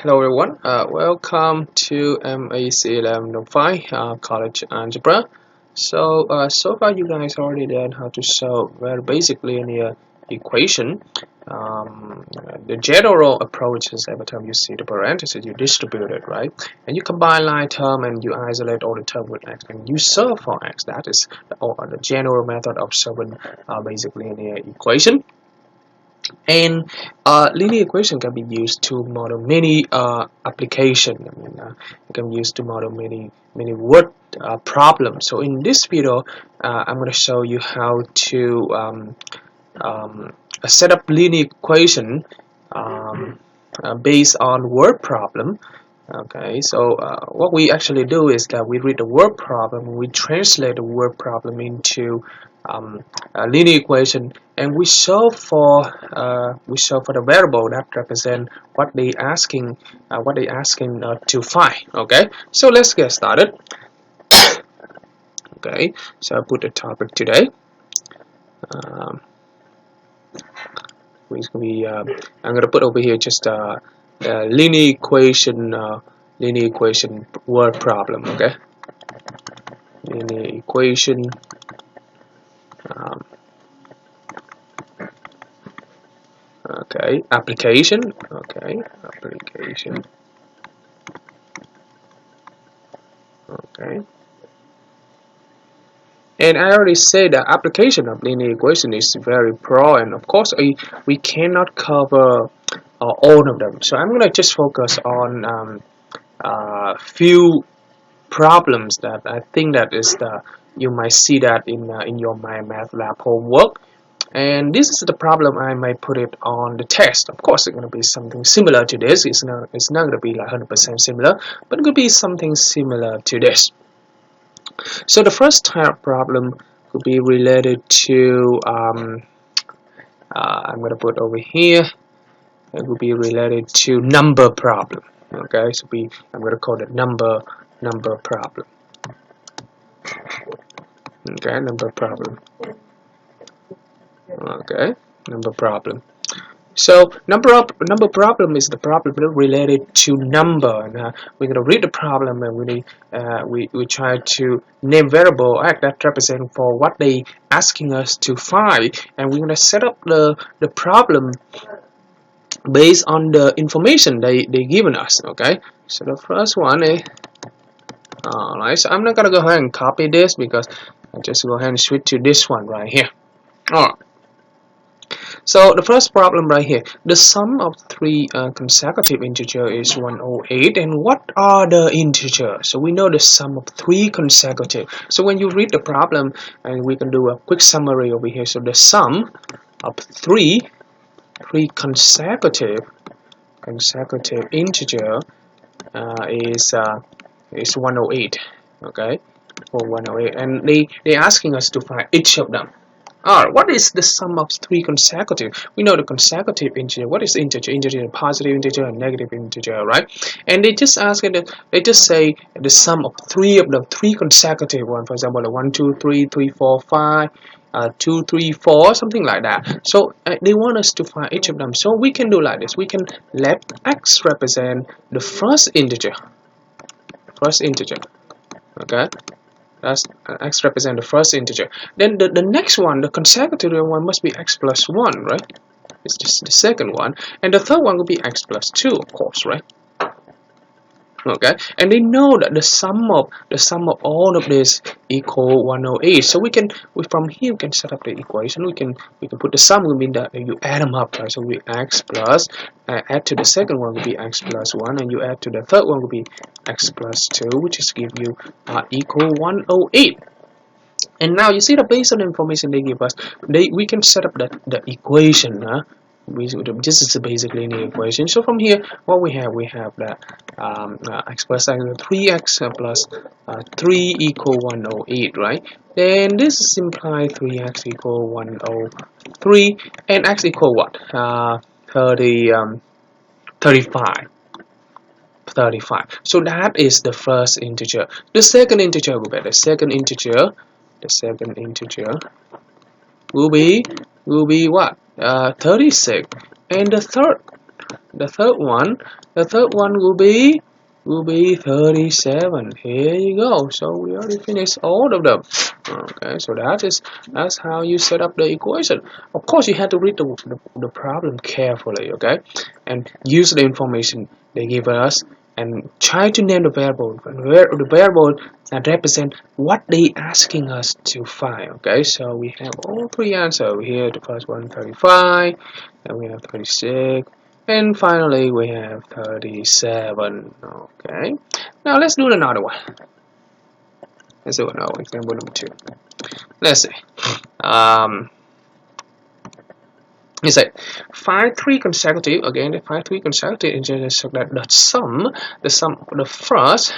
Hello everyone, welcome to MAT1033 College Algebra. So far you guys already learned how to solve very basic linear equation. The general approach is every time you see the parentheses, you distribute it, right? And you combine line term and you isolate all the term with x and you solve for x. That is the general method of solving basic linear equation. And linear equation can be used to model many applications. It can be used to model many word problems. So in this video, I'm going to show you how to set up linear equation based on word problem. Okay, so what we actually do is that we read the word problem, we translate the word problem into a linear equation, and we solve for the variable that represent what they asking to find. Okay, so let's get started. Okay, so I put the topic today. I'm gonna put over here just linear equation word problem. Okay, linear equation okay, application. Okay, application. Okay, and I already said that application of linear equation is very broad, and of course we cannot cover all of them. So I'm gonna just focus on few problems that I think that is you might see that in your math lab homework. And this is the problem I might put it on the test. Of course, it's going to be something similar to this. It's not going to be like 100% similar, but it could be something similar to this. So the first type of problem could be related to I'm going to put over here. It would be related to number problem. Okay, so I'm going to call it number problem. Okay, number problem. Okay, number problem. So number problem is the problem related to number, and we're going to read the problem, and we try to name variable that represent for what they asking us to find, and we're going to set up the problem based on the information they given us. Okay, so the first one is alright. So I'm not going to go ahead and copy this because I just go ahead and switch to this one right here. Alright. So the first problem right here, the sum of three consecutive integers is 108, and what are the integers? So we know the sum of three consecutive. So when you read the problem, and we can do a quick summary over here. So the sum of three consecutive integer is 108. Okay, for 108, and they asking us to find each of them. Alright, what is the sum of three consecutive? We know the consecutive integer. What is integer? Integer is a positive integer and negative integer, right? And they just ask it. They just say the sum of three of them, three consecutive one. For example, 1, 2, 3, 3, 4, 5, 2, 3, 4, something like that. So they want us to find each of them. So we can do like this. We can let x represent the first integer. Okay. That's x represent the first integer. Then the next one, the consecutive one, must be x plus 1, right? It's just the second one, and the third one will be x plus 2, of course, right? Okay, and they know that the sum of all of this equal 108. So from here we can set up the equation. We can put the sum will mean that you add them up, right? So we x plus add to the second one will be x plus 1, and you add to the third one will be x plus 2, which is give you equal 108. And now you see that based on the information they give us, we can set up the equation. This is the basic linear equation. So from here, what we have that x plus 3x plus 3 equal 108, right? Then this implies 3x equal 103, and x equal what? 35. So that is the first integer. The second integer will be the second integer will be what? 36, and the third The third one will be 37. Here you go. So we already finished all of them. Okay, so that's how you set up the equation. Of course, you have to read the problem carefully, okay, and use the information they give us and try to name the variable. The variable that represent what they asking us to find. Okay, so we have all three answers here. The first one 35, and we have 36. And finally, we have 37. Okay. Now let's do another one. Let's do another example number 2. Let's see. You say find 3 consecutive. Again, find 3 consecutive integers so that the sum of the first,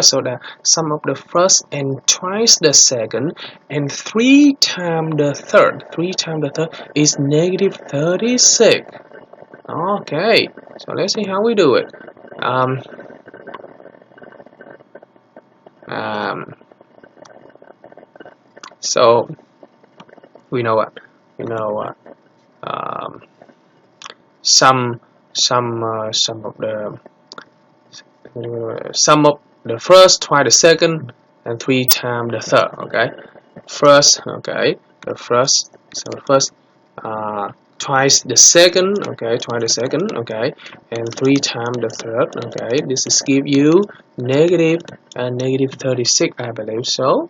so the sum of the first and twice the second and 3 times the third. 3 times the third is negative 36. Okay, so let's see how we do it. So we know what? We know sum of the first, twice the second, and 3 times the third. Okay, first. Okay, the first. So the first. Twice the second, okay, twice the second, okay, and 3 times the third, okay. This is give you negative 36, I believe so.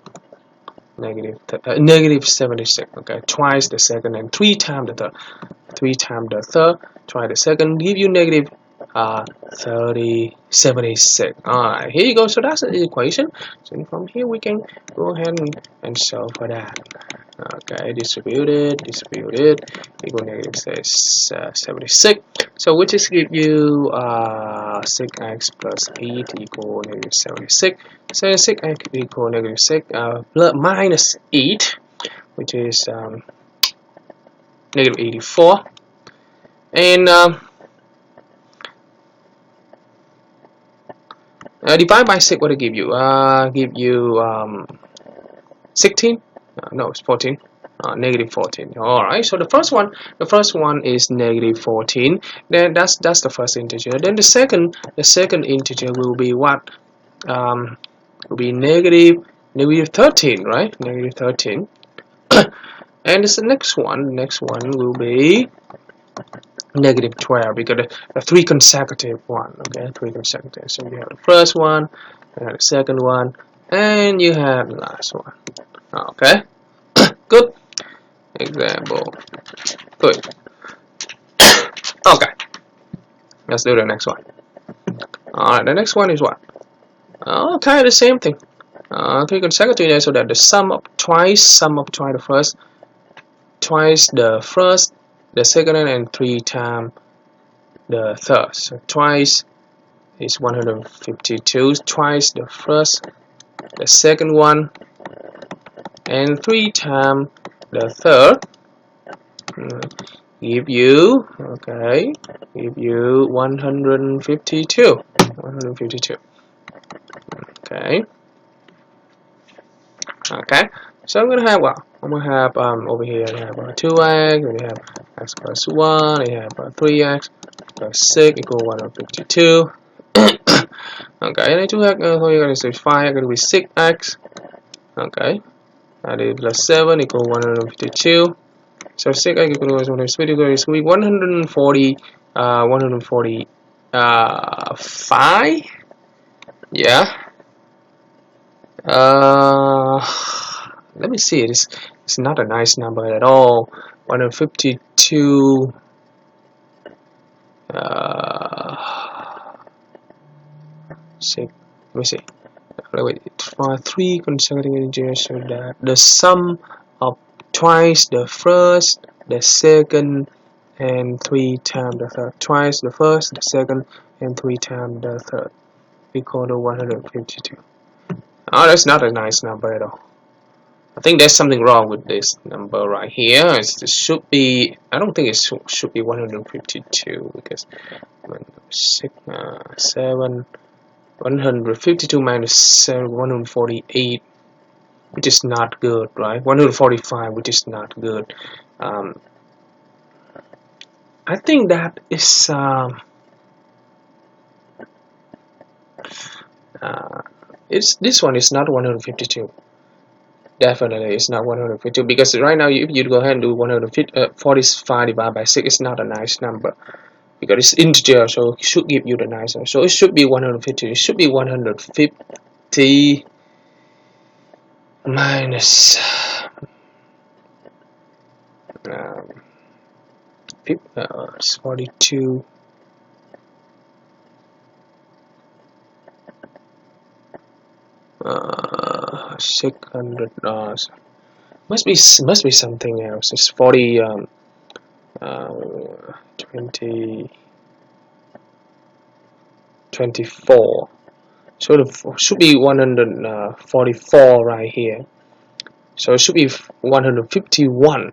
Negative 76, okay. Twice the second and 3 times the third. 3 times the third, twice the second, give you negative 76. Alright, here you go. So that's the equation. So from here we can go ahead and solve for that. Okay, distributed equal negative 76. So which is give you 6x plus 8 equal negative 76. So 6x equal negative 6 minus 8, which is negative 84. And divide by 6, what it give you? Give you 16. No, it's 14. Negative 14. All right. So the first one is negative 14. Then that's the first integer. Then the second integer will be what? Will be negative 13, right? Negative 13. And this next one will be negative 12 because the 3 consecutive one. Okay, 3 consecutive. So you have the first one, you have the second one, and you have the last one. Okay, good. Example 3. Okay, let's do the next one. Alright, the next one is what? Okay, the same thing. 3 consecutive, so that the sum of twice the first, twice the first, the second, and 3 times the third. So twice is 152, twice the first, the second one, and 3 times the third, give you 152. Okay, so I'm gonna have what? I'm gonna have over here I have 2x, we have x plus 1, we have 3x plus 6 equal 152. Okay, and 2x, so you're gonna say 5, gonna be 6x. Okay, that is plus 7 equal 152. So 6x equal to 145. Yeah. Let me see. It's not a nice number at all. 152. Let me see. For 3 consecutive integers, so that the sum of twice the first, the second, and 3 times the third. Twice the first, the second, and 3 times the third equal to 152. Oh, that's not a nice number at all. I think there's something wrong with this number right here. It should be. I don't think it should be 152 because 152 minus 7, 148, which is not good, right? 145, which is not good. I think that is it's this one is not 152. Definitely, it's not 152 because right now, if you go ahead and do 145 divided by 6, it's not a nice number because it's integer, so it should give you the nice number. So it should be 150. It should be 150 minus 42. $600 must be something else. It's 40 20 24, so it should be 144 right here, so it should be 151.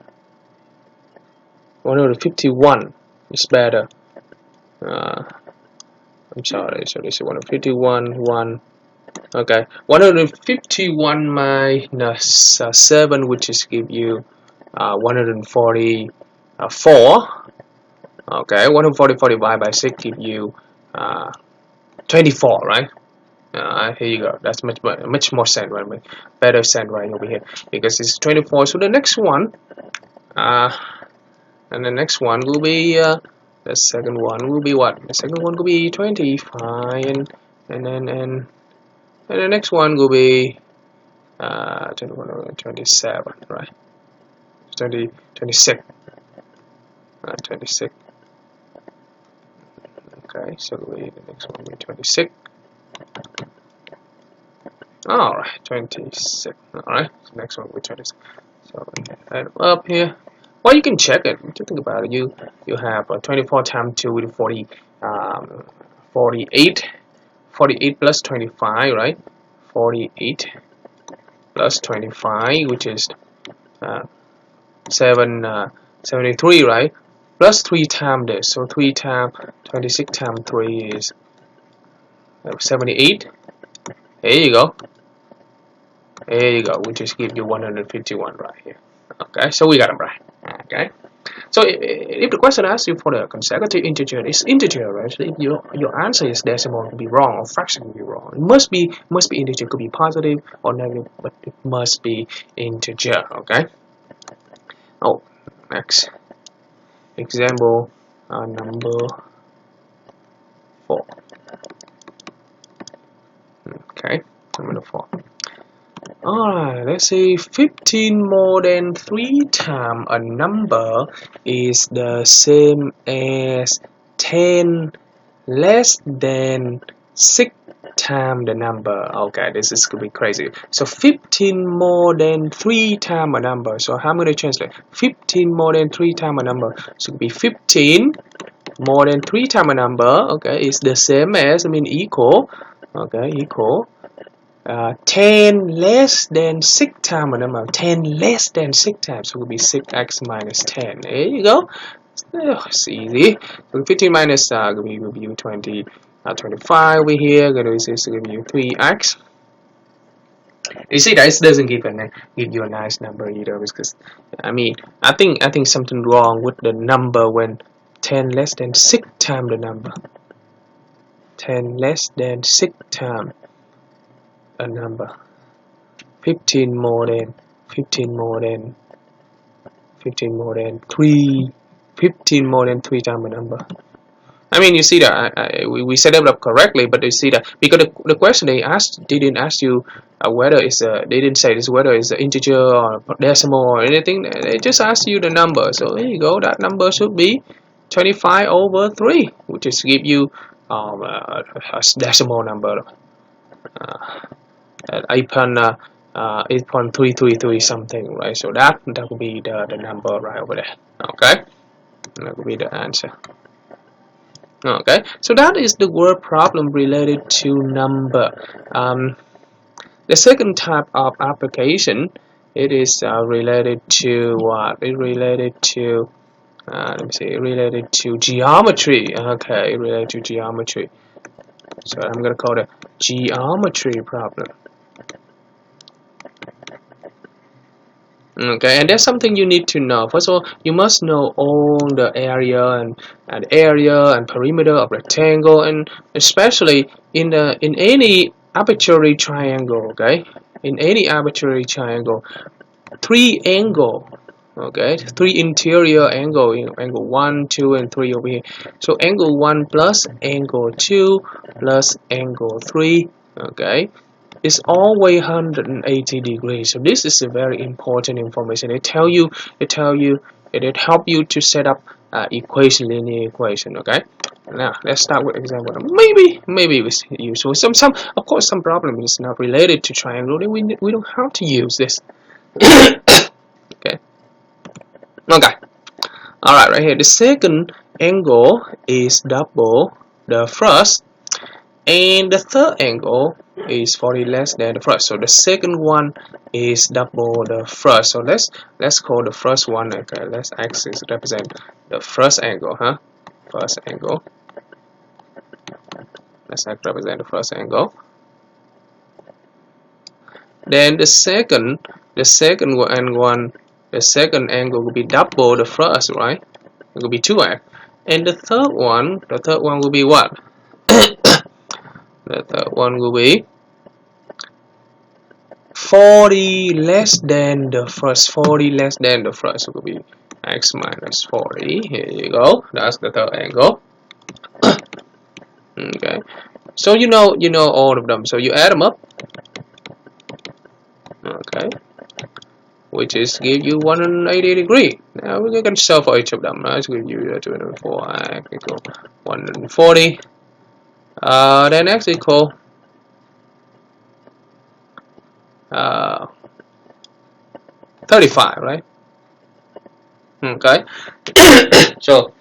151 is better. I'm sorry, so this is 151 1. Okay, 151 minus 7, which is give you 144. Okay, 144 divided by 6 give you 24, right? Here you go. That's much more sense, right? Better sense right over here because it's 24. So the next one, and the next one will be the second one will be what? The second one will be 25, and the next one will be 27, right? 26. 26. Okay, so the next one will be 26. Alright, 26. Alright, so next one will be 26. So add up here. Well, you can check it. To think about it, you have 24 times 2 with 40, 48. 48 plus 25, right? 48 plus 25, which is 73, right? Plus 3 times this, so 3 times 26 times 3 is 78. There you go. There you go. We just give you 151 right here. Okay, so we got them right. Okay. So if the question asks you for the consecutive integer, it's integer, right? So if your answer is decimal, it could be wrong, or fraction could be wrong. It must be integer, could be positive or negative, but it must be integer. Okay. Oh, next example, number 4. Okay, number 4. Alright, let's see. 15 more than 3 times a number is the same as 10 less than 6 times the number. Okay, this is gonna be crazy. So 15 more than 3 times a number. So how I'm going to translate? 15 more than 3 times a number. So it will be 15 more than 3 times a number. Okay, is the same as, equal. Okay, equal. 10 less than 6 times a number. 10 less than 6 times, so it will be 6x minus 10. There you go. It's easy. So 15 minus will be 20, 25 over here. Going to give you 3x. You see, that doesn't give you a nice number either, because I think something wrong with the number when 10 less than 6 times the number. 10 less than 6 times a number. 15 more than 3 15 more than 3 times a number. You see that we set it up correctly, but you see that because the question they didn't ask you whether it's they didn't say this whether it's an integer or decimal or anything. They just asked you the number. So there you go. That number should be 25 over 3, which is give you a decimal number. 8.333 something, right? So that will be the number right over there. Okay, that will be the answer. Okay, so that is the word problem related to number. The second type of application, it is related to what? Related to related to geometry. Okay, related to geometry. So I'm gonna call it geometry problem. Okay, and that's something you need to know. First of all, you must know all the area and perimeter of rectangle, and especially in any arbitrary triangle. Okay, in any arbitrary triangle, three angle. Okay, three interior angle, angle 1, 2, and 3 over here. So angle 1 plus angle 2 plus angle 3. Okay, is always 180 degrees. So this is a very important information. It help you to set up linear equation. Okay. Now let's start with example. Maybe it's useful. Some of course some problem is not related to triangle. Then we don't have to use this. Okay. Okay. All right here. The second angle is double the first, and the third angle is 40 less than the first. So the second one is double the first. So let's call the first one. Okay, let's axis represent the first angle, First angle. Let's represent the first angle. Then the second angle will be double the first, right? It will be 2x. And the third one will be what? The third one will be 40 less than the first. 40 less than the first will be x minus 40. Here you go. That's the third angle. Okay. So you know all of them. So you add them up. Okay. Which is give you 180 degree. Now we can solve for each of them. Let's give you 204 equal 140. Then x equal 35, right? Okay. So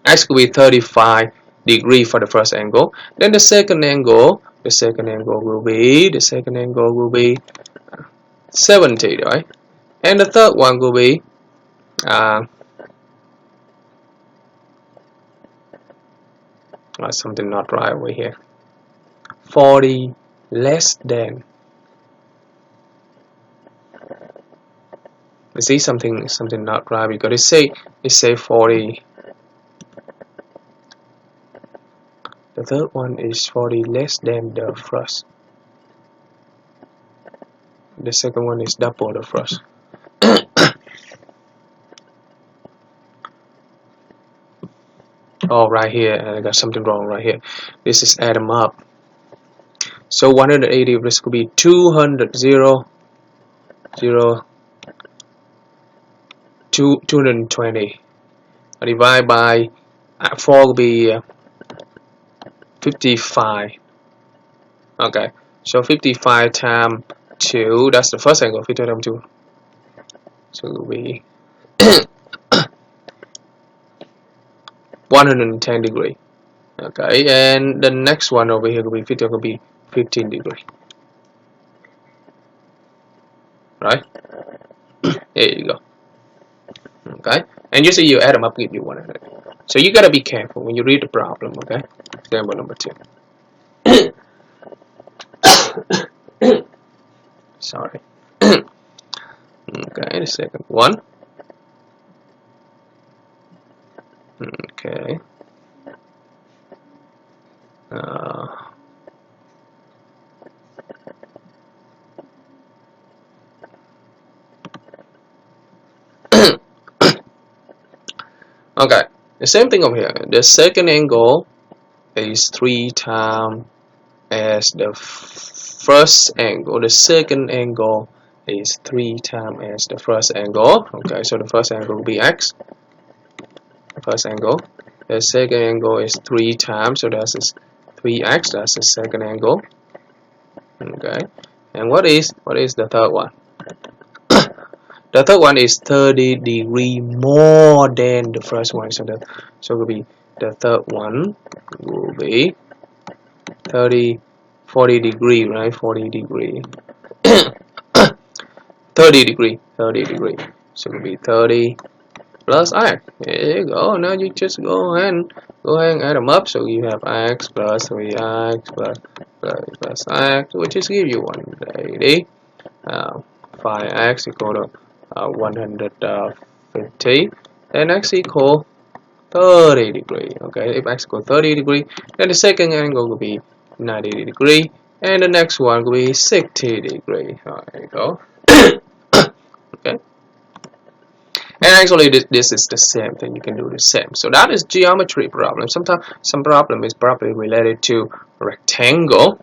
x will be 35 degree for the first angle. Then the second angle will be 70, right? And the third one will be something not right over here. 40 less than. You see something not right because it say 40. The third one is 40 less than the first. The second one is double the first. Oh, right here, I got something wrong right here. This is add them up. So 180, this could be 200, 220. Divide by 4 will be 55. Okay, so 55 times 2, that's the first angle. 55 times 2, so it will be 110 degree. Okay, and the next one over here will be 15 degree. Right? There you go. Okay, and you see you add them up, give you 100. So you gotta be careful when you read the problem. Okay, example number 2. Sorry. Okay, the second one. Okay. Okay, the same thing over here. The second angle is 3 times as the first angle. The second angle is 3 times as the first angle. Okay, so the first angle will be x. First angle. The second angle is 3 times, so that's 3x. That's the second angle. Okay, and what is the third one? The third one is 30 degree more than the first one. So it will be the third one will be 40 degree, right? 40 degree. 30 degree. So it will be 30 plus x. There you go. Now you just go ahead and add them up. So you have x plus 3x plus x, which is give you 180. 5x equal to 150, then x equal 30 degree. Okay, if x equal 30 degree, then the second angle will be 90 degree, and the next one will be 60 degree. There you go. Okay, and actually this is the same thing. You can do the same. So that is geometry problem. Sometimes some problem is probably related to rectangle.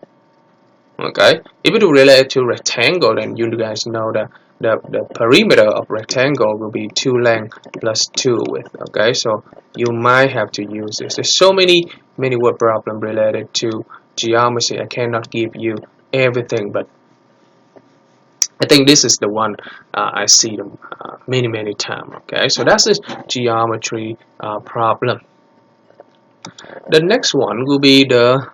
Okay, if it is related to rectangle, then you guys know that the perimeter of rectangle will be 2 length plus 2 width. Okay, so you might have to use this. There's so many word problem related to geometry. I cannot give you everything, but I think this is the one I see them many times. Okay, so that's this geometry problem. The next one will be the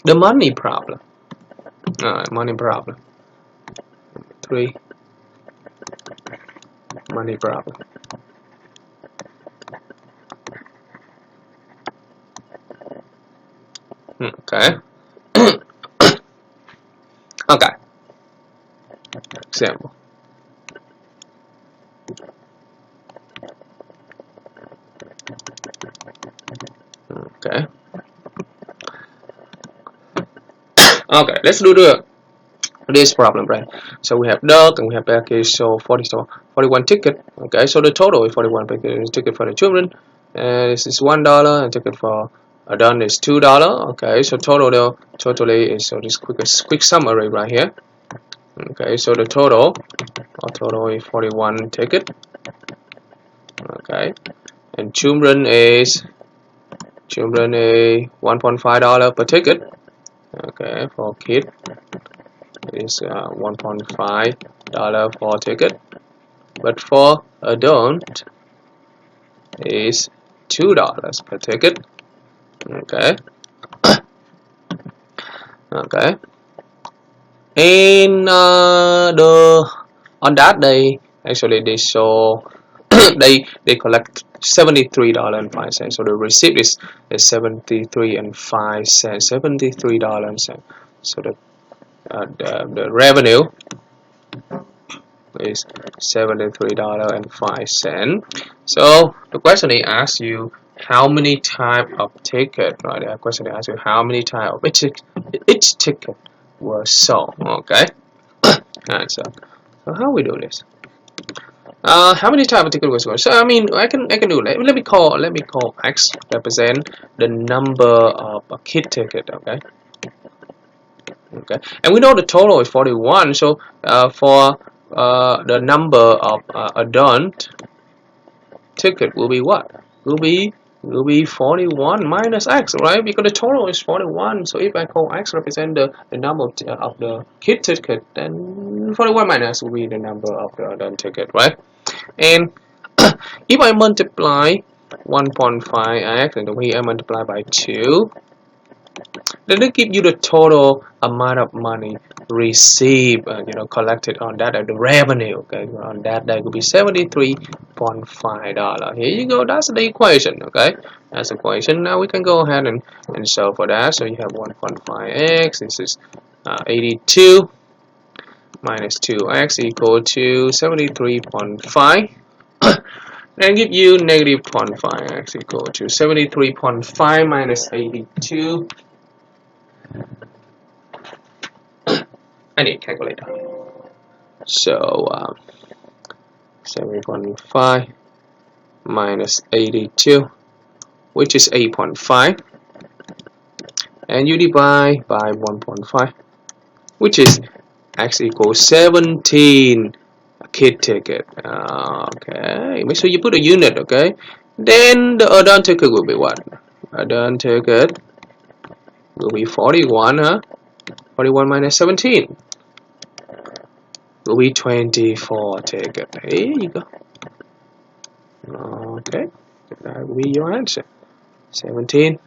money problem. Money problem. 3. Money problem. Okay. Okay. Example. Okay. Okay, let's do this problem, right? So we have duck and we have package, so 41 ticket. Okay, so the total is 41 ticket for the children, and this is $1, and ticket for adult is $2. Okay, so totally is, so this quick summary right here. Okay, so the total is 41 ticket. Okay, and children is $1.5 per ticket. Okay, for kid is $1.5 for ticket, but for adult is $2 per ticket. Okay. Okay, and on that day, actually they show they collect $73.05. So the receipt is $73.05. $73. So the revenue is $73.05. So the question they ask you how many type of ticket, right? The question they ask you how many type of each ticket was sold. Okay. Alright, so how we do this? How many type of ticket was sold? So I mean I can do that. Let me call X represent the number of a kid ticket. Okay. Okay, and we know the total is 41. So for the number of adult ticket will be what? Will be 41 minus X, right? Because the total is 41. So if I call X represent the number of the kid ticket, then 41 minus will be the number of the adult ticket, right? And if I multiply 1.5x and here I multiply by 2, then it give you the total amount of money received, collected on that the revenue. Okay, on that day will be $73.5. Here you go. That's the equation. Okay, that's the equation. Now we can go ahead and solve for that. So you have 1.5x. This is 82 minus 2x equal to 73.5. Then give you negative 0.5x equal to 73.5 minus 82. I need a calculator. So 7.5 minus 82, which is 8.5, and you divide by 1.5, which is x equals 17 kid ticket. Okay, make sure you put a unit. Okay, then the adult ticket will be what? Adult ticket will be 41, huh? 41 minus 17 will be 24 ticket. Here you go. Okay, that will be your answer. 17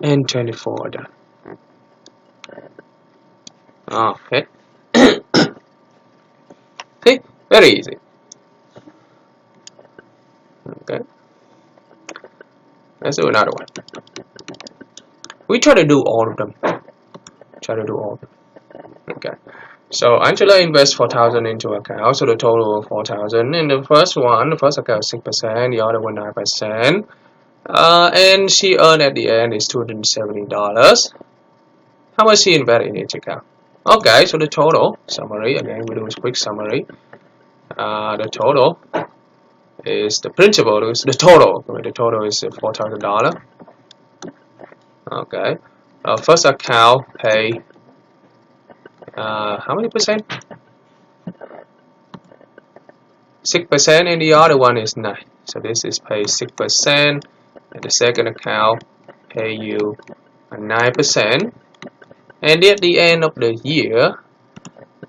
and 24 done. Okay. See, very easy. Okay, let's do another one. We try to do all of them. Okay, So Angela invests 4,000 into account, so the total of 4,000. In the first account 6%, the other one 9%. And she earned at the end is $270. How much she invested in each account? Okay, so the total summary, again we do a quick summary. The total is the principal is the total. The total is $4,000. Okay. First account pay how many percent? 6%, and the other one is 9. So this is pay 6%, and the second account pay you 9%. And at the end of the year,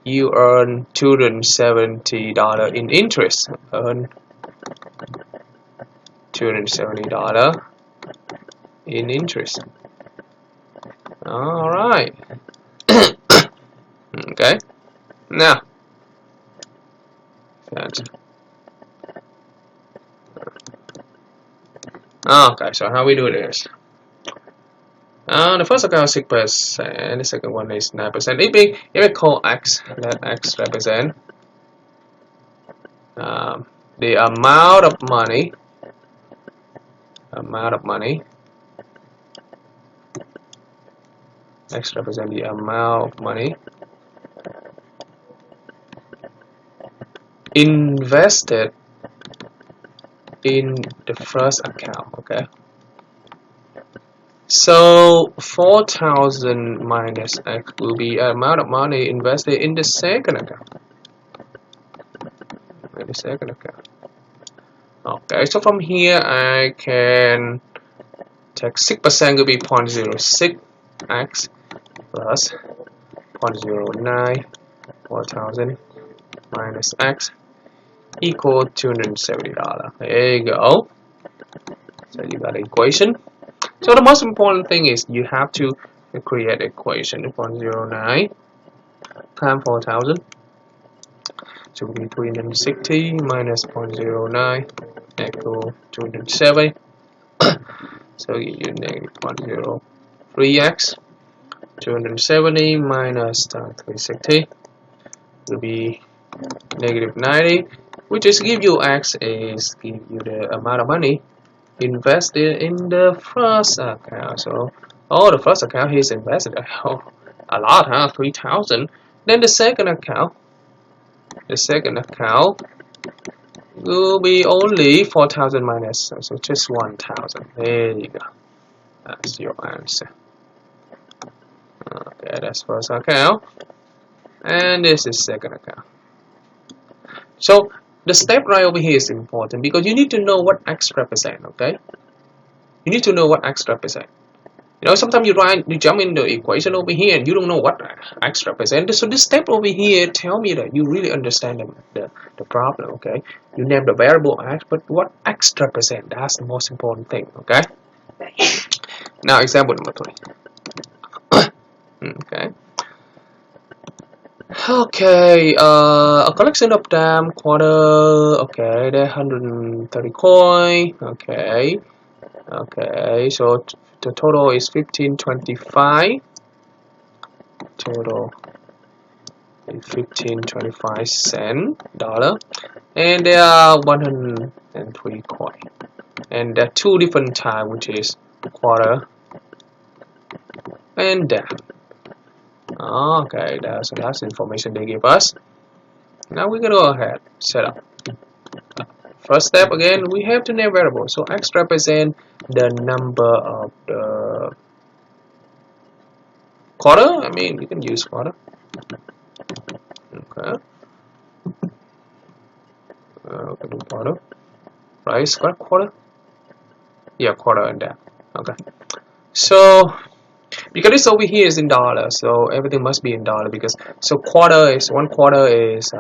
you earn $270 in interest. Earn $270 in interest. All right. Okay. Now. Okay. So how we do this? The first account is 6%, the second one is 9%. If we call x, let x represent the amount of money. X represent the amount of money invested in the first account. Okay. So 4,000 minus x will be the amount of money invested in the second account. Okay, so from here I can take 6% will be 0.06 x plus 0.09 4,000 minus x equal $270. There you go. So you got an equation. So the most important thing is you have to create equation. 0.09 times 4,000. So it will be 360 minus 0.09 equal 270. So you negative 0.03x. 270 minus 360 will be negative 90, which is give you x is give you the amount of money invested in the first account. So the first account he's invested a lot, 3,000. Then the second account will be only 4,000 minus, so just 1,000. There you go. That's your answer. Okay, that's first account, and this is second account. So the step right over here is important because you need to know what x represent. Okay, you need to know what x represent. You know, sometimes you jump in the equation over here and you don't know what x represent. So this step over here tell me that you really understand the problem. Okay, you name the variable x, but what x represent? That's the most important thing. Okay. Now example number 3. Okay, a collection of them quarter. Okay, they're 130 coin. Okay, so the total is 1525. Total is 1525 cent dollar, and there are 103 coin, and there are 2 different types, which is quarter and dime. Okay, that's information they give us. Now we're gonna go ahead set up. First step again, we have to name variable. So x represent the number of the quarter. I mean, you can use quarter. Okay. Okay, do quarter. Price quarter. Yeah, quarter and that. Okay. So because this over here is in dollar, so everything must be in dollar. Because so quarter is 1 quarter is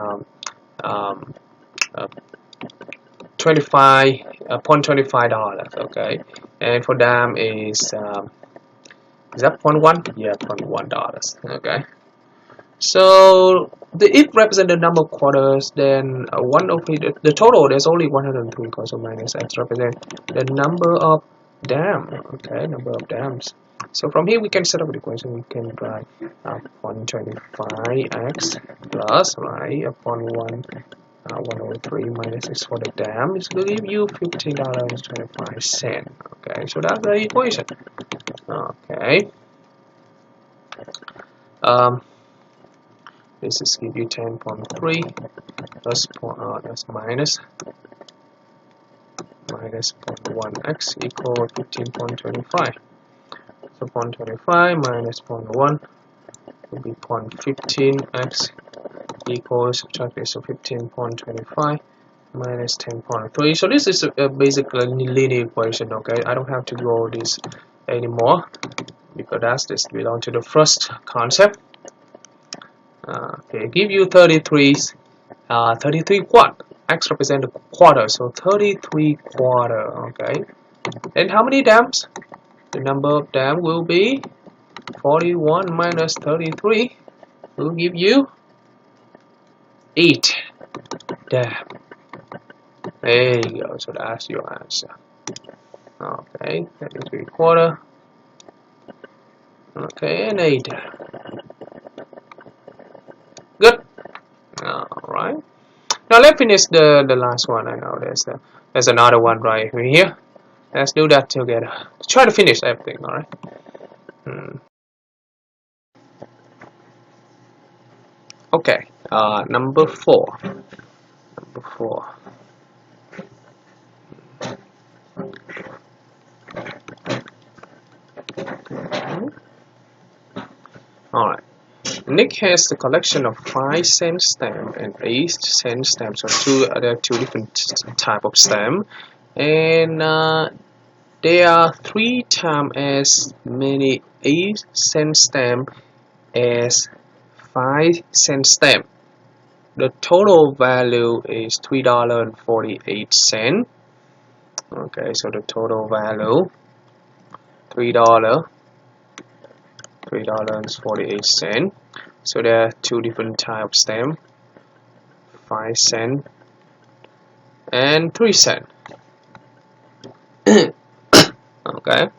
25.25 dollars. Okay, and for dime is that 0.1? Yeah, $0.1. Okay, so if represent the number of quarters, then one of the total there's only 103, so minus x represent the number of dam. Okay, number of dams. So from here we can set up the equation. We can write 125x plus, right, upon 103 minus x for the dam is going to give you $15.25. Okay, so that's the equation. Okay. This is give you 10.3 plus that's minus 0.1x equal 15.25. So 0.25 minus 0.1 will be 0.15x equals, subtract this, so 15.25 minus 10.3. So this is basically a linear equation. Okay, I don't have to go this anymore because that's this belong to the first concept. Okay, give you 33 quart. X represent a quarter, so 33 quarter. Okay, and how many dams? The number of dams will be 41 minus 33 will give you 8 dam. There you go. So that's your answer. Okay, 33 quarter. Okay, and 8 dam. Good. All right. Now let's finish the last one. I know there's another one right here. Let's do that together. Try to finish everything. All right. Okay. Number 4. Number 4. All right. Nick has the collection of 5-cent stamp and 8-cent stamps. So there are two different type of stamp, and there are 3 times as many 8-cent stamp as 5-cent stamp. The total value is $3.48. Okay, so the total value $3.48. So there are 2 different types of stamp, 5 cent and 3 cent. Okay.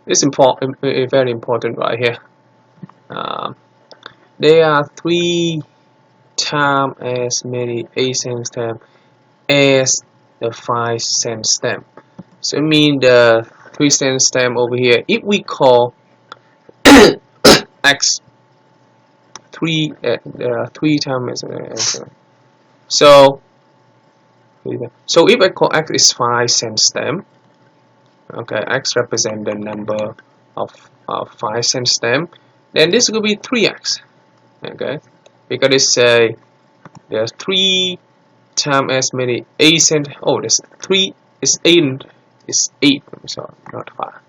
It's very important right here. There are 3 times as many 8-cent stamp as the 5-cent stamp. So it means the 3-cent stamp over here, if we call x 3 times as so if I call x is 5-cent stamp, okay, x represent the number of 5-cent stamp, then this will be 3x. Okay, because it say there's 3 times as many 8-cent. Oh, this 3 is 8. Is 8. So not 5.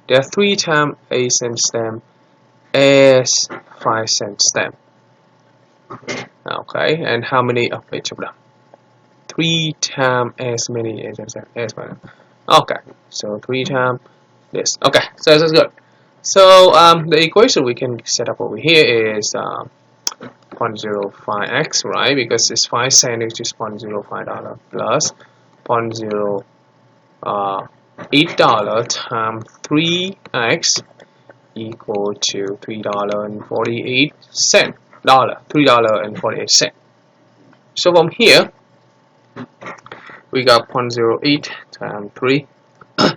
There are 3 times 8-cent stamp as 5-cent stamp. Okay, and how many of each of them? 3 times as many as 1. Okay, so 3 times this. Okay, so that's good. So the equation we can set up over here is 0.05x, right? Because it's 5 cents, which is $0.05 plus $8 times 3x equal to $3.48. $3.48. So from here we got 0.08 times 3. So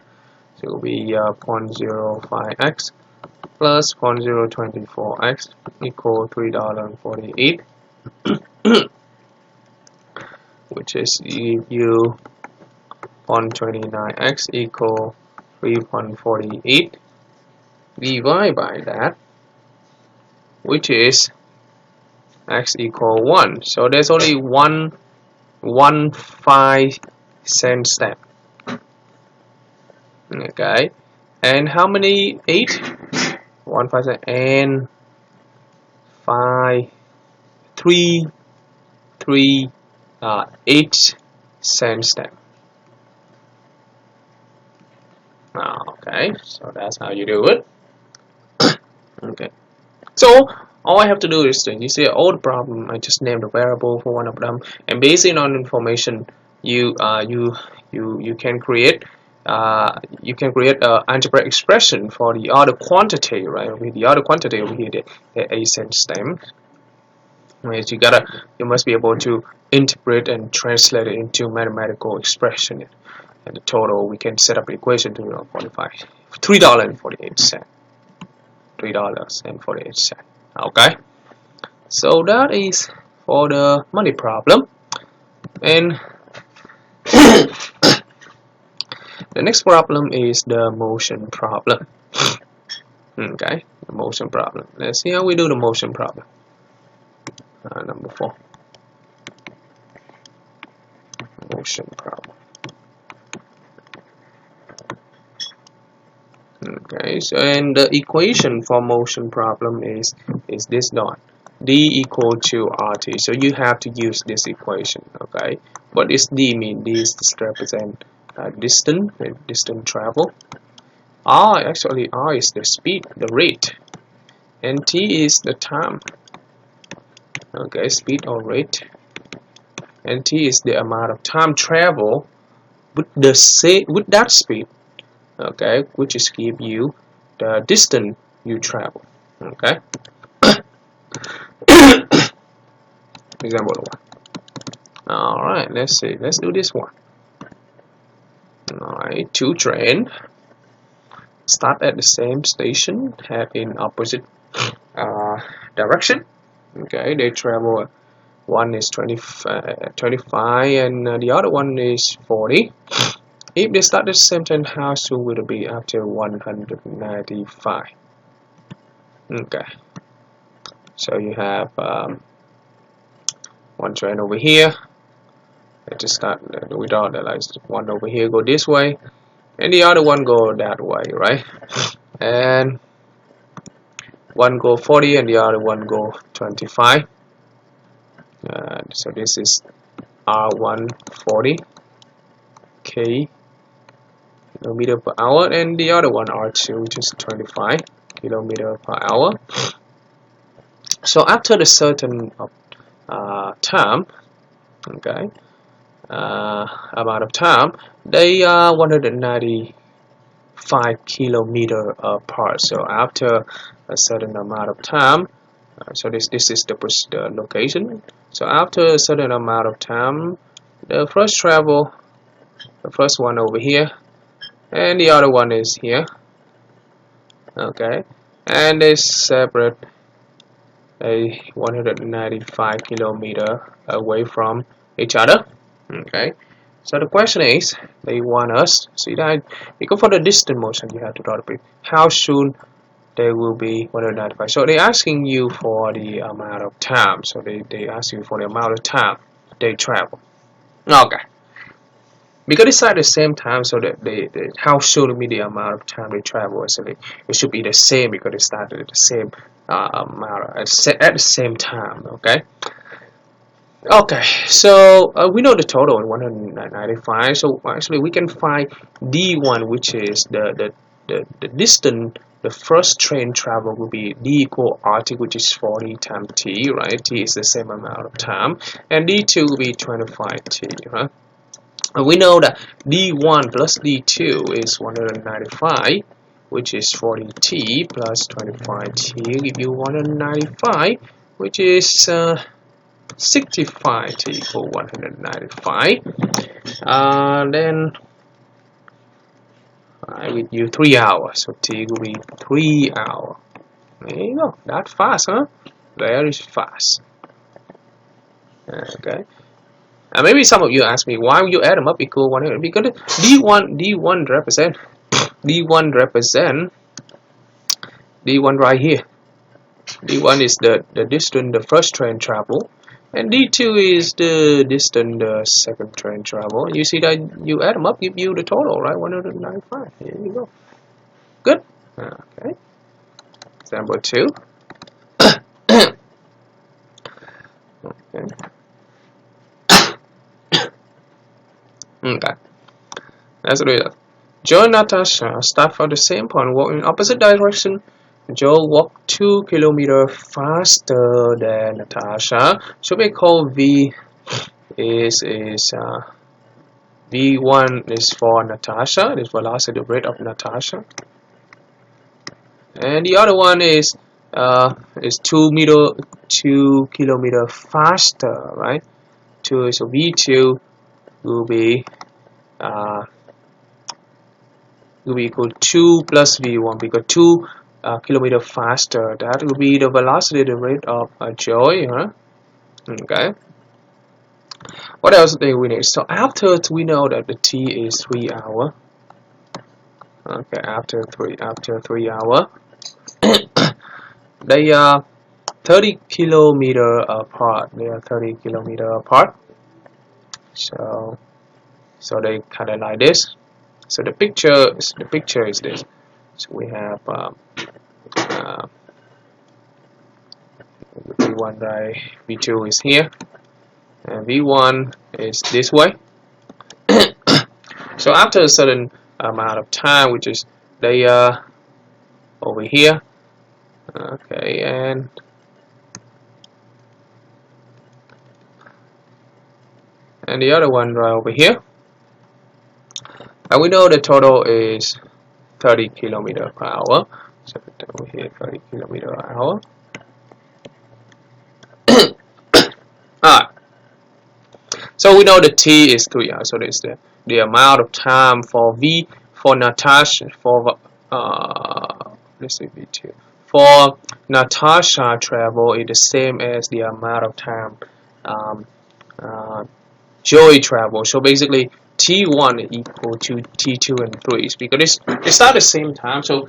it will be 0.05x plus 0.024x equal $3.48, which is you 0.29x equal 3.48 divided by that, which is x equal 1. So there's only one 5-cent stamp. Okay, and how many 8? 1 5 cent and 5 3 8-cent stamp. Okay, so that's how you do it. Okay, so all I have to do is you see all the problem. I just named a variable for one of them, and based on information you can create an algebraic expression for the other quantity, right? With the other quantity over here, the ascent stem. Right? You must be able to interpret and translate it into mathematical expression. And the total, we can set up the equation to $3.48. $3.48. Okay. So that is for the money problem. And the next problem is the motion problem. Okay, the motion problem. Let's see how we do the motion problem. Number 4. Motion problem. Okay, so and the equation for motion problem is this dot. D equal to RT. So you have to use this equation. Okay, what is D mean? D is represent distance travel. R is the speed, the rate, and T is the time. Okay, speed or rate, and T is the amount of time travel with that speed. Okay, which is give you the distance you travel. Okay. Example 1. Alright, let's see. Let's do this one. Alright, 2 trains start at the same station, head in opposite direction. Okay, they travel. One is 25 and the other one is 40. If they start at the same time, how soon will it be after 195? Okay, so you have one train over here. Let's just start without the lights. One over here go this way, and the other one go that way, right? And one go 40 and the other one go 25. So this is R140 kilometer per hour, and the other one R2 which is 25 kilometer per hour. So after the certain time, okay, amount of time, they are 195 kilometer apart. So after a certain amount of time, so this is the location. So after a certain amount of time, the first one over here, and the other one is here. Okay, and they separate a 195 kilometer away from each other. Okay, so the question is, they want us see that because for the distant motion you have to draw the picture. How soon they will be 195? So they're asking you for the amount of time. So they ask you for the amount of time they travel. Okay, because they start at the same time, so that how soon will be the amount of time they travel. So it should be the same because they started at the same amount at the same time. Okay. Okay, so we know the total is 195. So actually we can find D1, which is the distance the first train travel will be D equal RT, which is 40 times T, right? T is the same amount of time, and D2 will be 25 T, right? And we know that D1 plus D2 is 195, which is 40 T plus 25 T give you 195, which is 65 T equal 195. Then I give you 3 hours, so T will be 3 hours. There you go. That fast, huh? Very fast. Okay. And maybe some of you ask me why you add them up equal 100, because D1 represent D1 right here. D1 is the distance the first train travel, and D2 is the distance the second train travel. You see that you add them up, give you the total, right? 195. Here you go. Good. Okay. Example 2. Okay. Okay. Let's do that. Joe and Natasha start from the same point, walk in opposite direction. Joe walked 2 kilometers faster than Natasha. So we call V is V1 is for Natasha, this velocity rate of Natasha, and the other one is 2 kilometer faster, right? So V2 will be equal to 2 plus V1 because 2 kilometer faster. That will be the velocity rate of Joy, huh? Okay. What else do we need? So after we know that the T is 3 hours. Okay, after 3 hours, they are 30 kilometer apart. They are 30 kilometer apart. So they kind of like this. So the picture is this. So we have V1 right, V2 is here, and V1 is this way. So after a certain amount of time, which is they are over here, okay, and the other one right over here, and we know the total is 30 kilometer per hour. So over here, 30 kilometer per hour. Alright. So we know the T is 3 hours. So this is the amount of time for Natasha let's say V2 for Natasha travel is the same as the amount of time Joy travel. So basically T1 is equal to T2 and 3 because they start at the same time. So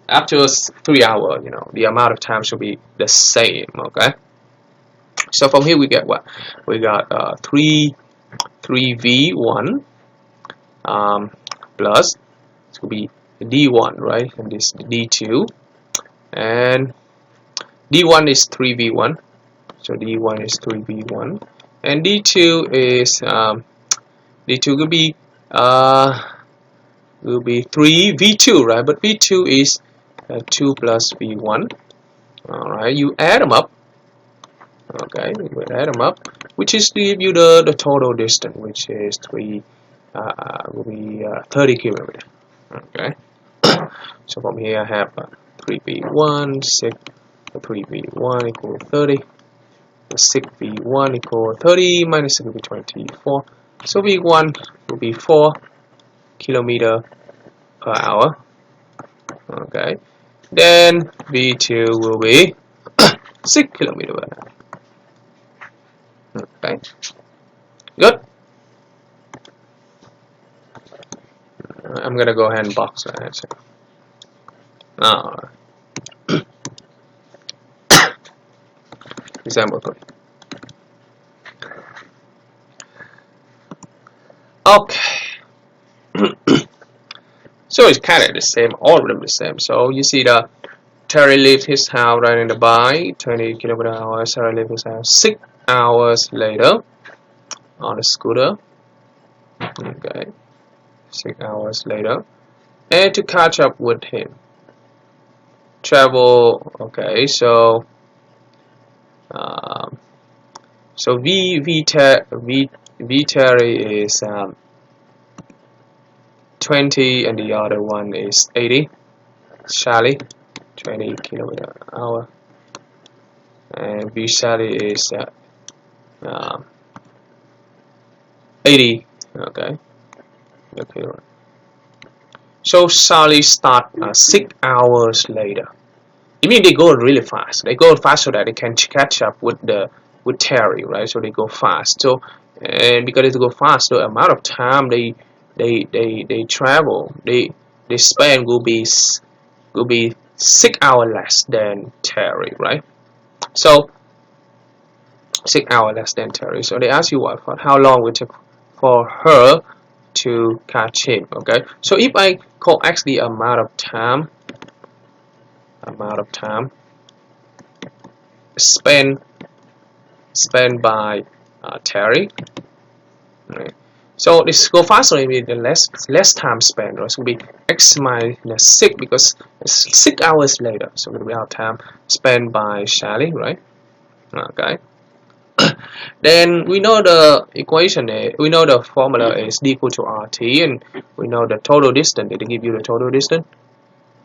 after 3 hours, you know, the amount of time should be the same. Okay. So from here we get what? We got 3V1 plus, this will be D1, right? And this D2. And D1 is 3V1. So D1 is 3V1. And D2 is D2 will be 3V2, right? But V2 is 2 plus V1. Alright, you add them up. Okay, we will add them up, which is to give you the total distance, which is 30 kilometers. Okay, so from here I have 3V1, 3V1 equal 30, 6V1 equal 30 minus 6 will be 24. So V1 will be 4 kilometer per hour. Okay, then V2 will be 6 kilometer per hour. Okay, good. I'm gonna go ahead and box that answer. Example 3. Okay. So it's kind of the same, all of them the same. So you see the Terry leaves his house riding the bike, 20 kilometers per hour. Sarah leaves his house 6 hours later on a scooter. Okay, 6 hours later, and to catch up with him, travel. Okay, so V Terry is 20 and the other one is 80. Sally 20 kilometers per hour, and V Sally is 80. Okay. So Sally start 6 hours later. I mean they go really fast. They go fast so that they can catch up with Terry, right? So they go fast. So and because they go fast, the amount of time they travel, they spend will be 6 hours less than Terry, right? So 6 hours less than Terry. So they ask you what, for how long will it take for her to catch him. Okay, so if I call x the amount of time spent by Terry, right? So this go faster, maybe the less time spent, right? So it will be x minus 6 because it's 6 hours later. So it will be our time spent by Sally, right? Okay. Then we know the equation, we know the formula is d equal to rt, and we know the total distance. Did they give you the total distance?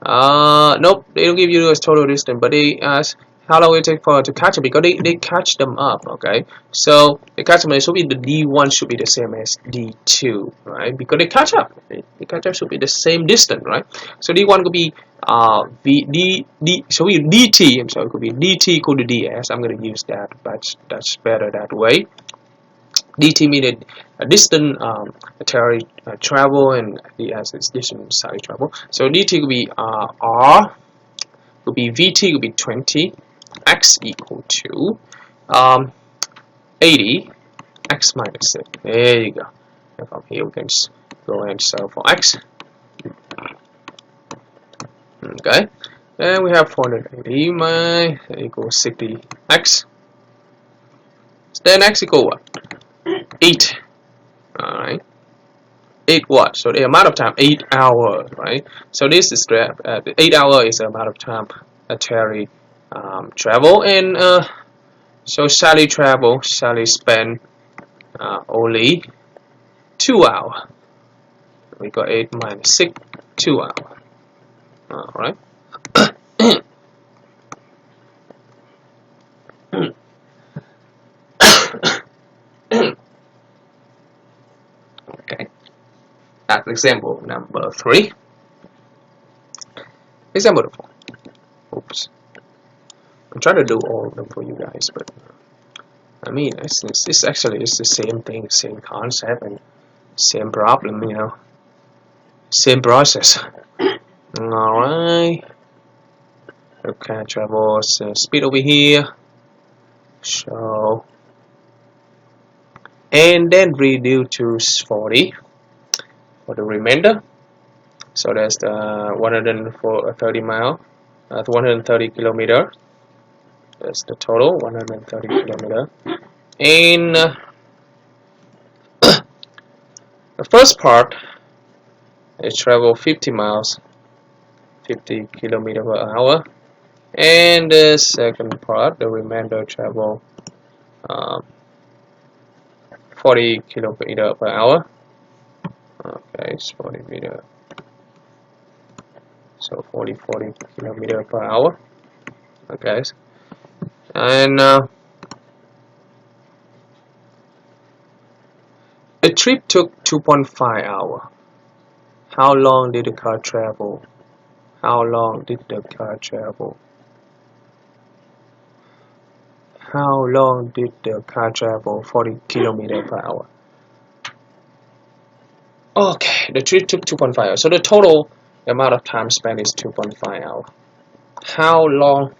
Nope, they don't give you the total distance, but they ask how long it take for to catch up, because they catch them up. Okay, so the catchment should be the d1 should be the same as d2, right? Because they catch up. The catch up should be the same distance, right? So d1 could be so we dt. I'm sorry, it could be dt equal to ds. I'm going to use that, but that's better that way. dt means a distance travel, and ds is distance side travel. So dt could be r, could be vt, could be 20, x equal to 80, x minus 6. There you go. And from here we can just go and solve for x. Okay, then we have 480 minus equals 60x. Then x equal what? 8. Alright. 8 what? So the amount of time, 8 hours, right? So this is 8 hours is the amount of time Terry travel, and so Sally spent only 2 hours. We got 8 minus 6, 2 hours. Alright. Okay. That's example number 3. Example 4. Oops. I'm trying to do all of them for you guys, but I mean, this actually is the same thing, same concept, and same problem, you know, same process. Alright. Okay, travel speed over here. So, and then reduce to 40 for the remainder. So that's the 130 mile, 130 kilometer. That's the total, 130 kilometer. And the first part, it travel 50 miles, 50 kilometer per hour. And the second part, the remainder travel 40 kilometer per hour. Okay, it's 40 meter. So 40 kilometer per hour. Okay, and the trip took 2.5 hours. How long did the car travel? How long did the car travel? How long did the car travel 40 kilometers per hour? Okay, the trip took 2.5 hours. So the total amount of time spent is 2.5 hours. How long?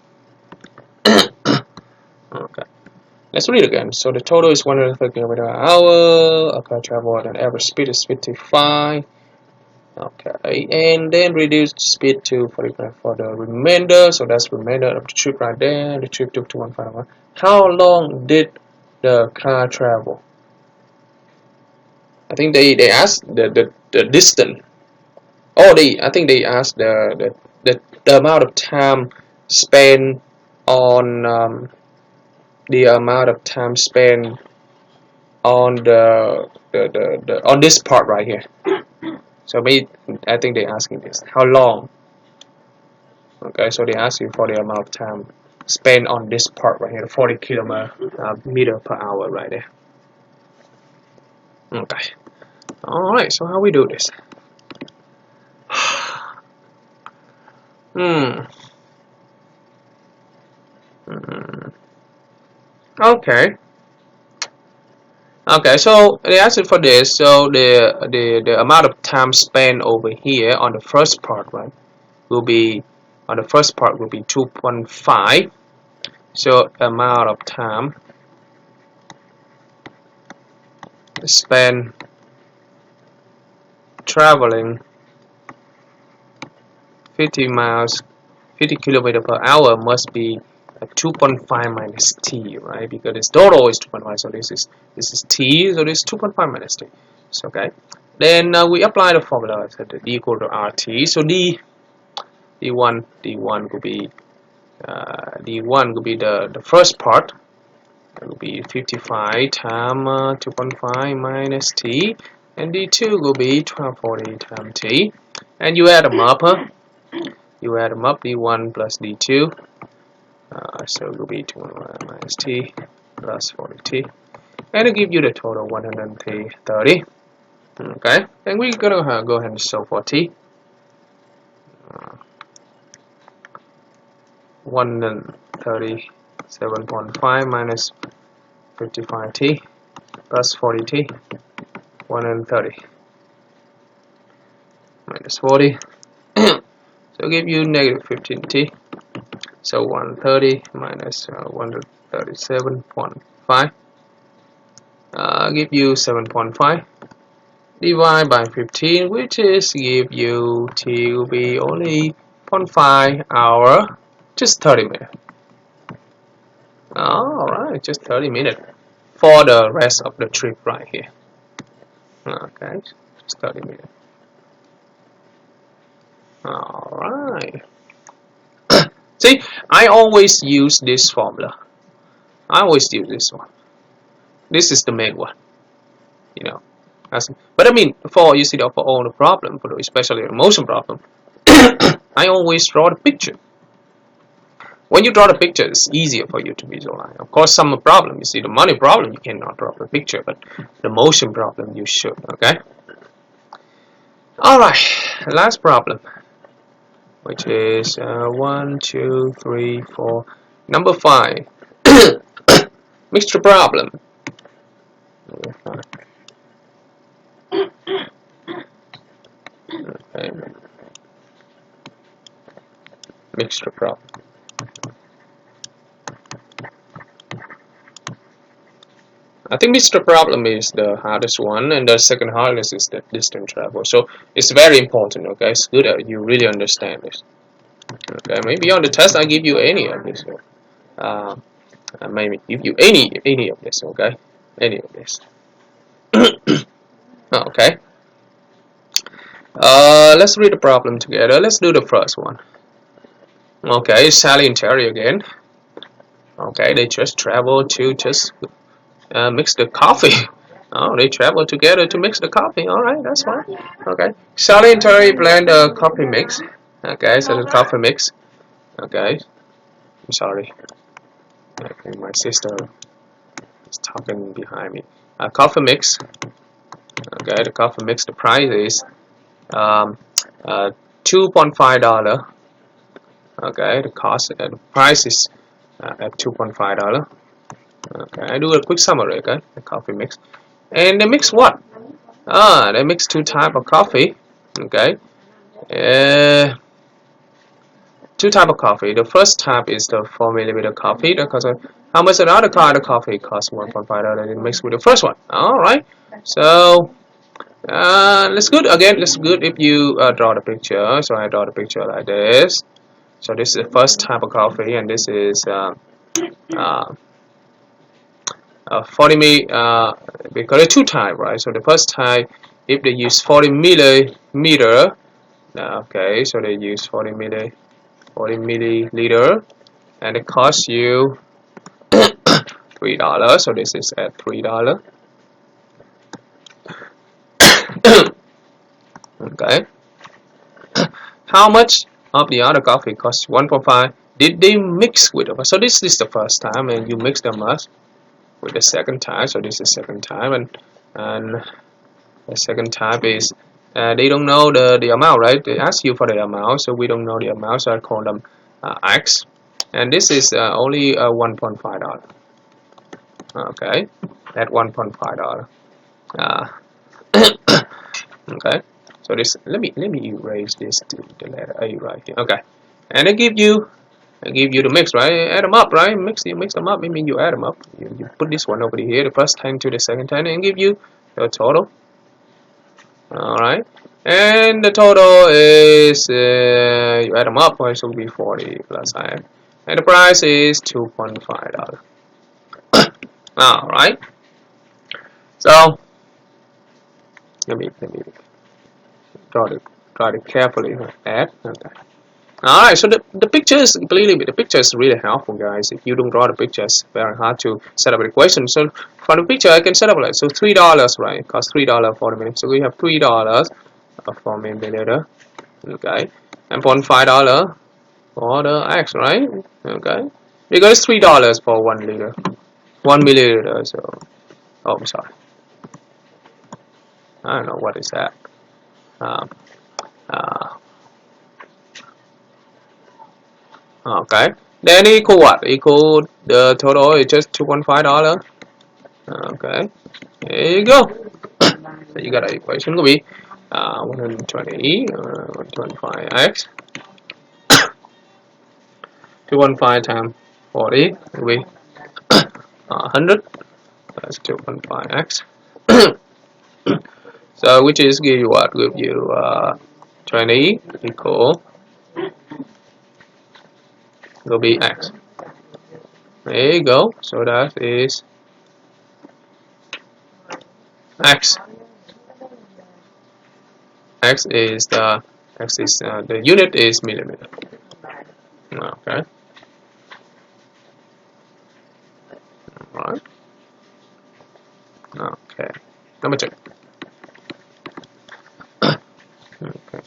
Okay, let's read again. So the total is 130 kilometers per hour. A car travel at an average speed is 55. Okay, and then reduce speed to 45 for the remainder. So that's remainder of the trip right there. The trip took 2.5 hours. How long did the car travel? I think they asked the distance. Oh, I think they asked the amount of time spent on the amount of time spent on on this part right here. So I think they're asking this. How long? Okay, so they ask you for the amount of time spent on this part right here, 40 kilometer per hour right there. Okay. Alright, so how we do this? Okay. Okay, so they asked for this. So the amount of time spent over here on the first part, right, will be 2.5. So amount of time spent traveling 50 kilometers per hour must be 2.5 minus t, right? Because this total is 2.5, so this is t, so this is 2.5 minus t. So okay, then we apply the formula. So d equal to rt. So d1 could be the first part. That will be 55 times 2.5 minus t, and d2 will be 1240 times t, and you add them up, huh? You add them up, d1 plus d2, so it will be 2.1 minus t plus 40t, and it'll give you the total 130. Okay, and we're gonna go ahead and solve for t. 137.5 minus 55t plus 40t, 130 minus 40, so give you negative 15t. So 130 minus 137.5 give you 7.5. Divide by 15, which is give you t will be only 0.5 hour, just 30 minutes. Alright, just 30 minutes for the rest of the trip right here. Okay, just 30 minutes. Alright. See, I always use this formula. I always use this one. This is the main one. You know. But I mean, for you see, for all the problem, especially the motion problem, I always draw the picture. When you draw the picture, it's easier for you to visualize. Of course, some problem, you see, the money problem, you cannot draw the picture, but the motion problem, you should. Okay. All right, last problem, which is 1, 2, 3, 4, number 5, mixture problem. Okay. Mixture problem. I think mixture problem is the hardest one, and the second hardest is the distance travel. So it's very important. Okay, it's good that you really understand this. Okay, maybe on the test I give you any of this. I maybe give you any of this. Okay, any of this. Okay. Let's read the problem together. Let's do the first one. Okay, Sally and Terry again. Okay, they just travel to just mix the coffee. Oh, they travel together to mix the coffee. All right, that's fine. Okay, Sally and Terry blend a coffee mix. Okay, so the coffee mix. Okay, I'm sorry. Okay, my sister is talking behind me. Coffee mix. Okay, the coffee mix. The price is $2.5. Okay, the price is at $2.5. Okay, I do a quick summary. Okay, the coffee mix, and they mix what? They mix two type of coffee. Okay, two type of coffee. The first type is the 4 milliliter coffee. Because how much another kind of coffee costs $1.5? It mixed with the first one. All right, so. Let's good again. Let's good if you draw the picture. So I draw the picture like this. So this is the first type of coffee, and this is 40 because there are two types, right? So the first type, if they use 40 milliliter, okay, so they use 40 milliliter, and it costs you $3. So this is at $3. Okay. How much of the other coffee costs 1.5? Did they mix with them? So this is the first time, and you mix them up with the second time. So this is second time, and the second type is they don't know the amount, right? They ask you for the amount, so we don't know the amount, so I call them X. And this is only $1.5. Okay, at $1.5. Okay. So this, let me erase this to the letter A right here. Okay, and I give you the mix, right? Add them up, right? You mix them up. I mean, you add them up. You put this one over here, the first 10 to the second 10, and give you the total. All right, and the total is you add them up, so it will be 40 plus I, and the price is $2.5. All right. So let me draw it carefully. Add. Okay. Alright, so the pictures, believe me, the picture is really helpful, guys. If you don't draw the picture, it's very hard to set up an equation. So for the picture, I can set up like, so $3, right? It costs $3 for the minute. So we have $3 for milliliter, okay, and $0.5 for the X, right? Okay, because it's $3 for 1 liter, 1 milliliter. So, oh, I'm sorry, I don't know what is that. Um, uh, okay, then equal what? Equal the total is just $2.5. Okay, there you go. So you got an equation will be 125x 215 times 40 will be 100. That's 2.5x. So which is give you what? Give you 20 equal will be x. There you go. So that is x. X is the unit is millimeter. Okay. All right. Okay. Number 2. Okay.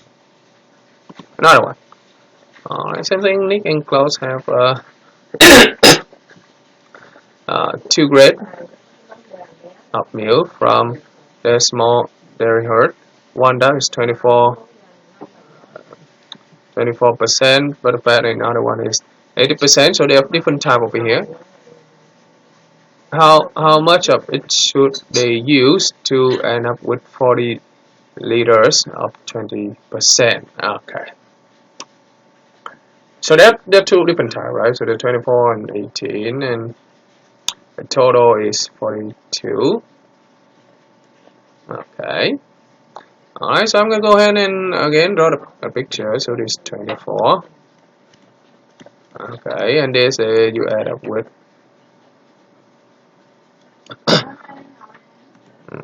Another one. Alright, same thing. Nick and Klaus have 2 grade of milk from the small dairy herd. One that is 24% butterfat, and another one is 80%. So they have different type over here. How much of it should they use to end up with 40 liters of 20%? Okay. So they're 2 different types, right? So they're 24 and 18, and the total is 42. Okay. Alright, so I'm gonna go ahead and again draw a picture. So this is 24. Okay, and this you add up with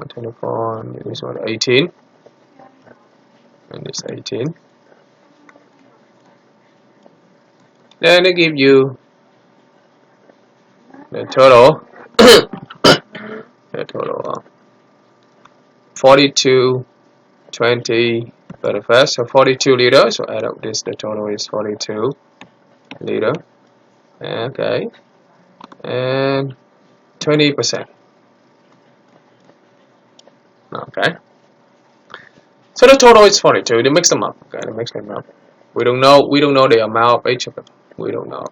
24, and this one 18, and this 18. Then they give you the total, the total 42, 20, but first, so 42 liters. So add up this, the total is 42 liter. Okay, and 20%. Okay, so the total is 42. They mix them up. Okay, they mix them up. We don't know the amount of each of them. We don't know,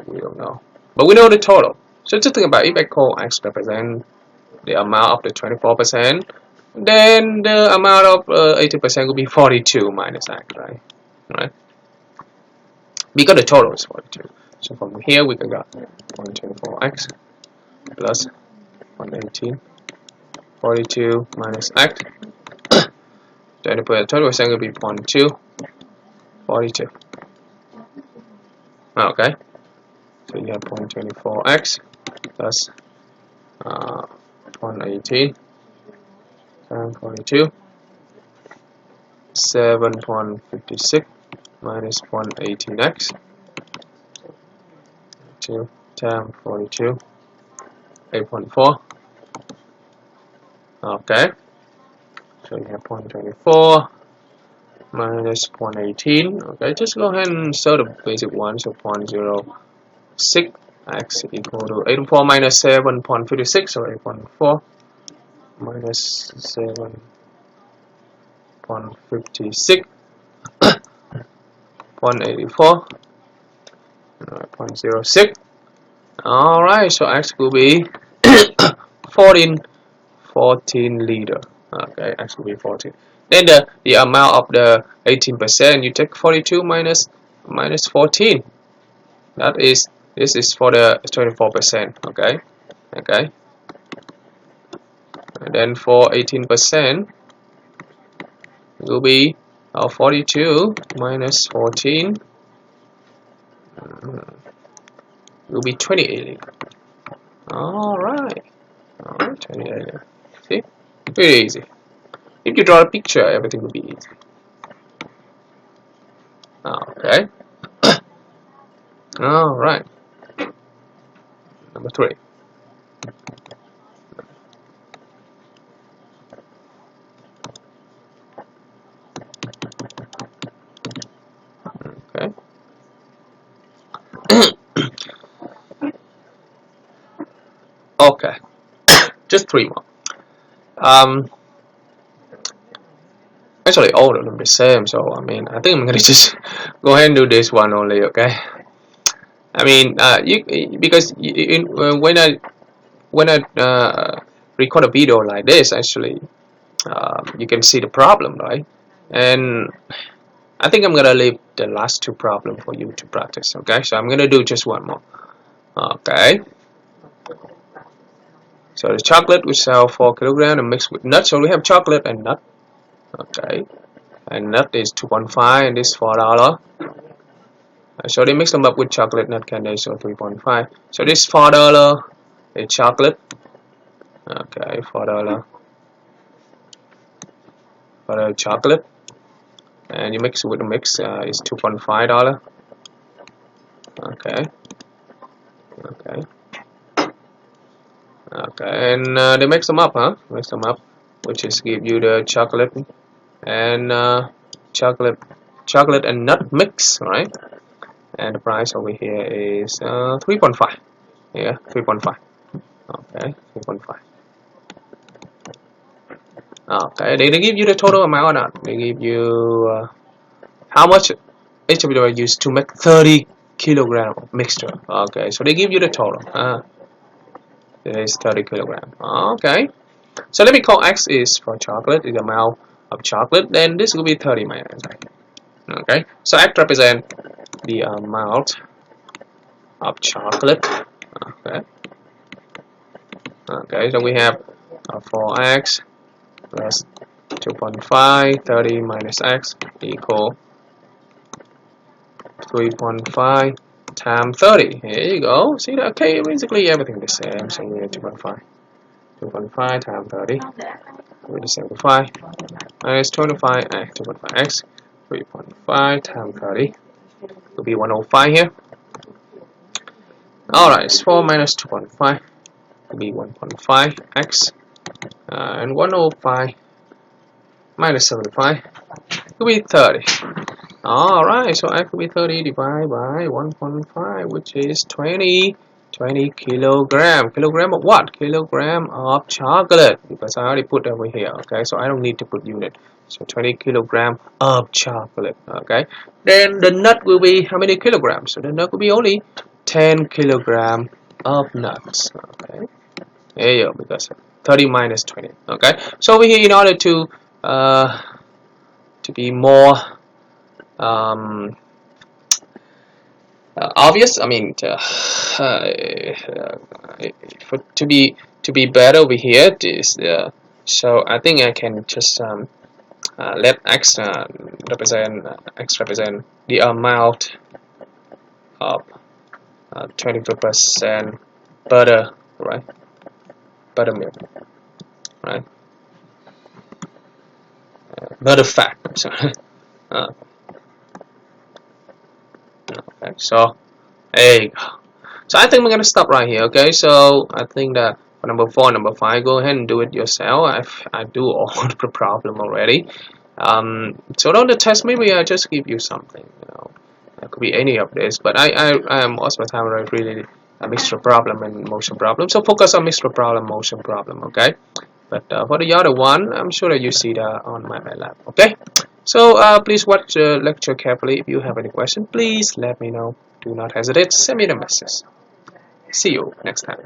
but we know the total. So just think about if I call x represent the amount of the 24%, then the amount of 80% will be 42 minus x, right? Because the total is 42. So from here we can get 124x plus 118, 42 minus x. 20% will be 0.2, 42. Okay, so you have 0.24x plus 118 times 42, 7.56 minus 118x, 2 times 42, 8.4. Okay, so you have 0.24 minus 0.18. Okay, just go ahead and solve the basic one. So 0.06 x equal to 8.4 minus 7.56, so 8.4 minus 7.56, 0.84, 0.06. Alright, so x will be 14 liter. Okay, x will be 14. Then the amount of the 18%, you take 42 minus 14. That is, this is for the 24%. Okay, and then for 18% will be 42 minus 14 will be 28 liter. Alright, 28 liter. See, very easy. If you draw a picture, everything will be easy. Okay. All right. Number 3. Okay. Okay. Just 3 more. Actually, all of them the same. So I mean, I think I'm gonna just go ahead and do this one only. Okay. I mean, because when I record a video like this, actually, you can see the problem, right? And I think I'm gonna leave the last 2 problems for you to practice. Okay, so I'm gonna do just one more. Okay. So the chocolate we sell 4 kilograms and mixed with nuts. So we have chocolate and nut. Okay, and nut is 2.5 and this $4. So they mix them up with chocolate nut candy, so 3.5. So this $4 is chocolate. Okay, $4 for chocolate, and you mix it with the mix is $2.5. Okay, okay, okay, and they mix them up, huh? Mix them up, which is give you the chocolate and chocolate and nut mix, right? And the price over here is 3.5. Yeah, 3.5. Okay, 3.5. Okay, they give you the total amount or not? They give you how much each of you used to make 30 kilogram of mixture. Okay, so they give you the total. It is 30 kilogram. Okay, so let me call X is for chocolate, is the amount of chocolate. Then this will be 30 minus X. Okay, so X represent the amount of chocolate. Okay, okay, so we have 4x plus 2.5, 30 minus x equal 3.5 times 30. Here you go. See that? Okay, basically everything the same. So we have 2.5 times 30 with the 75 minus 25 x 2.5x 3.5 times 30 will be 105 here. Alright, it's 4 minus 2.5 will be 1.5x and 105 minus 75 will be 30. Alright, so x will be 30 divided by 1.5, which is 20 kilogram. Kilogram of what? Kilogram of chocolate, because I already put over here. Okay, so I don't need to put unit. So 20 kilogram of chocolate. Okay, then the nut will be how many kilograms? So the nut will be only 10 kilogram of nuts. Okay, there you go, because 30 minus 20. Okay, so over here, in order to be more obvious, I mean, to be better over here, this so I think I can just let x represent the amount of 25% butter, right? Buttermilk, right? Butterfat. I'm sorry. Okay, so there you go. So I think we're gonna stop right here. Okay, so I think that for number 4, number 5, go ahead and do it yourself. I do all the problem already. So on the test, maybe I just give you something. You know, it could be any of this, but I am most of the time really a mixture problem and motion problem. So focus on mixture problem, motion problem. Okay, but for the other one, I'm sure that you see that on my lab. Okay. So please watch the lecture carefully. If you have any question, please let me know. Do not hesitate. Send me the message. See you next time.